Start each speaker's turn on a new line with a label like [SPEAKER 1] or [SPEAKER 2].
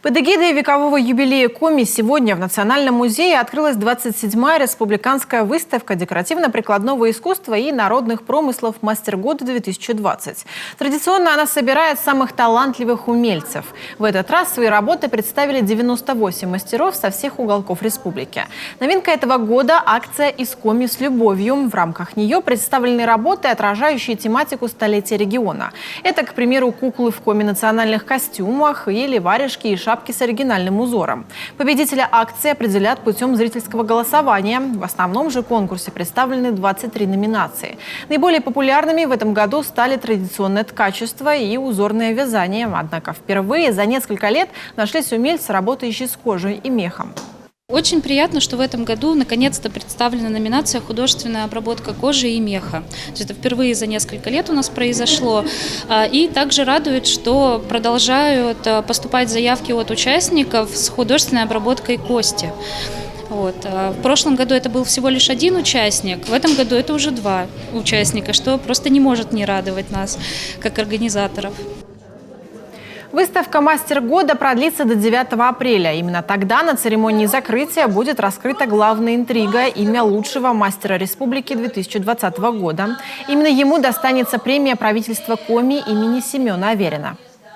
[SPEAKER 1] Под эгидой векового юбилея Коми сегодня в Национальном музее открылась 27-я республиканская выставка декоративно-прикладного искусства и народных промыслов «Мастер года-2020». Традиционно она собирает самых талантливых умельцев. В этот раз свои работы представили 98 мастеров со всех уголков республики. Новинка этого года – акция «Из Коми с любовью». В рамках нее представлены работы, отражающие тематику столетия региона. Это, к примеру, куклы в коми-национальных костюмах или варежки и шапки с оригинальным узором. Победителя акции определят путем зрительского голосования. В основном же конкурсе представлены 23 номинации. Наиболее популярными в этом году стали традиционное ткачество и узорное вязание. Однако впервые за несколько лет нашлись умельцы, работающие с кожей и мехом.
[SPEAKER 2] Очень приятно, что в этом году наконец-то представлена номинация «Художественная обработка кожи и меха». То есть это впервые за несколько лет у нас произошло. И также радует, что продолжают поступать заявки от участников с художественной обработкой кости. В прошлом году это был всего лишь один участник, в этом году это уже 2 участника, что просто не может не радовать нас, как организаторов.
[SPEAKER 1] Выставка «Мастер года» продлится до 9 апреля. Именно тогда на церемонии закрытия будет раскрыта главная интрига – имя лучшего мастера республики 2020 года. Именно ему достанется премия правительства Коми имени Семена Аверина.